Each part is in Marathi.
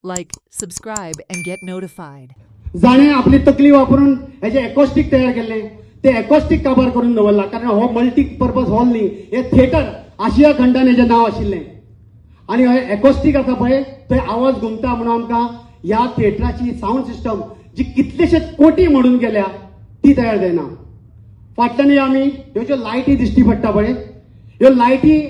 Like, subscribe, and get notified. जाणे आपली तकली वापरून हेजे एकॉस्टिक तयार केले ते एकॉस्टिक काबार करून दवरला कारण हो मल्टीपर्पज हॉल न्ही हे थिएटर आशिया खंडान हेजें नांव आशिल्लें आनी हे एकॉस्टिक आसा पळय थंय आवाज घुमता म्हणून आमकां ह्या थिएटराची साऊंड सिस्टम जी कितलेशेच कोटी म्हणून गेल्या ती तयार जायना फाटल्यान आमी ह्यो ज्यो लायटी दिश्टी पडटा पळय ह्यो लायटी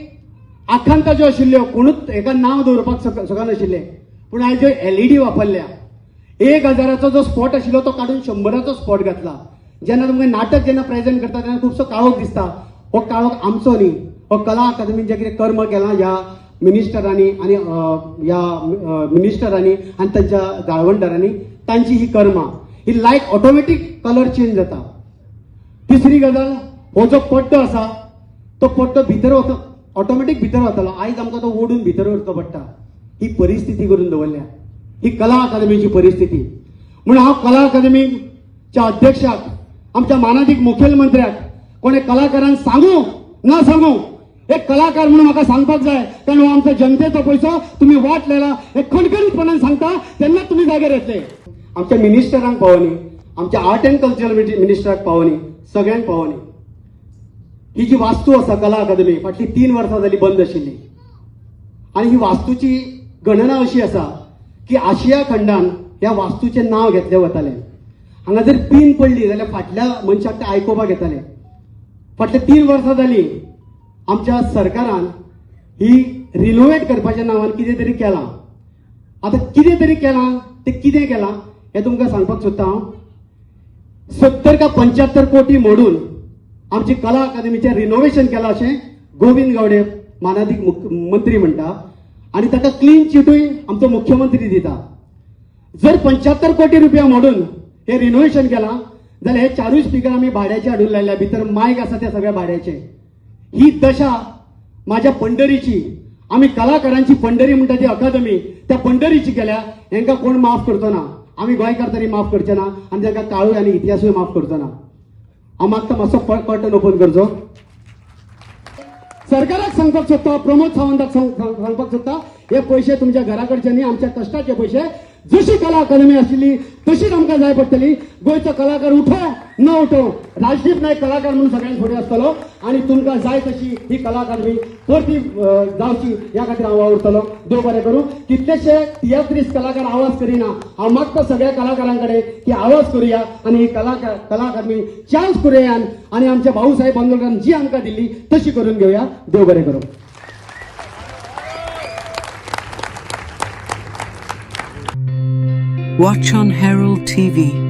आखांत ज्यो आशिल्ल्यो कोणूच हेका नांव दवरपाक शकनाशिल्ले पूण आयज ज्यो LED वापरल्या 1000ाचो जो स्पॉट आशिल्लो तो काडून 100ाचो स्पॉट घातला जेन्ना तुमकां नाटक जेन्ना प्रेझेंट करता तेन्ना खुबसो काळोख दिसता हो काळोख आमचो न्ही हो कला अकादमीन जे कितें कर्म केलां ह्या मिनिस्टरांनी आनी ह्या मिनिस्टरांनी आनी तांच्या जाळवणदारांनी तांची ही कर्मा ही लायट ऑटोमॅटीक कलर चेंज जाता तिसरी गजाल हो जो पड्डो आसा तो पड्डो भितर वता ऑटोमॅटीक भितर वतालो आयज आमकां तो ओडून भितर व्हरचो पडटा ही परिस्थिती करून दवरल्या ही कला अकादमीची परिस्थिती म्हणून हांव कला अकादमीच्या अध्यक्षाक आमच्या माननीय मुखेलमंत्र्याक कोणे कलाकारांक सांगू ना सांगू एक कलाकार म्हणून म्हाका सांगपाक जाय कारण हो आमच्या जनतेचो पयसो तुम्ही वाट लायला हे खणखणीतपणान सांगता तेन्ना तुम्ही जाग्यार येतले आमच्या मिनिस्टरांक पावनी आमच्या आर्ट अँड कल्चरल मिनिस्टराक पावनी सगळ्यांक पावनी ही जी वास्तू आसा कला अकादमी फाटली 3 वर्सां जाली बंद आशिल्ली आणि ही वास्तूची गणना अशी आसा की आशिया खंडान ह्या वास्तूचें नांव घेतलें वतालें हांगा जर पीन पडली जाल्यार फाटल्या मनशाक तें आयकोपाक येतालें फाटले 3 वर्सां जालीं आमच्या सरकारान ही रिनोवेट करपाच्या नांवान कितें तरी केलां आतां कितें तरी केलां तें कितें केलां हें तुमकां सांगपाक सोदता हांव 70 का 75 कोटी मोडून आमची कला अकादमीचें रिनोवेशन केलां अशें गोविंद गावडे माननीय मंत्री म्हणटा आणि ताका क्लीन चिटूय आमचो मुख्यमंत्री दिता जर 75 कोटी रुपया मोडून हे रिनोवेशन केलां जाल्यार हे 4 स्पीकर आमी भाड्याचे हाडून लायल्या भितर मायक आसा ते सगळे भाड्याचे ही दशा माझ्या पंढरीची आमी कलाकारांची पंढरी म्हणटा ती अकादमी त्या पंढरीची केल्या हेंका कोण माफ करचो ना आमी गोंयकार तरी माफ करचे ना आनी तांकां काळूय आनी इतिहासूय माफ करचो ना हांव मागता मातसो कर्टन ओपन करचो सरकाराक सांगपाक सोदता प्रमोद सावंताक सांगपाक सोदता हे पैसे तुमच्या घराकडचे न्ही आमच्या कश्टाचे पैसे जशी कला अकादमी आशिल्ली तशीच आमकां जाय पडटली गोंयचो कलाकार उठो न उठो राजदीप नायक कलाकार म्हणून सगळ्यांत फुडें आसतलो आनी तुमकां जाय तशी ही कला अकादमी परती जावची ह्या खातीर हांव वावुरतलो देव बरें करूं कितलेशे तियात्रीस कलाकार आवाज करिना हांव मागता सगळ्या कलाकारां कडेन की आवाज करुया आनी ही कला अकादमी चान्स करुया आनी आमच्या भाऊसाहेब बांदोडकरान जी आमकां दिल्ली तशी करून घेवया देव बरें करूं Watch on Herald TV.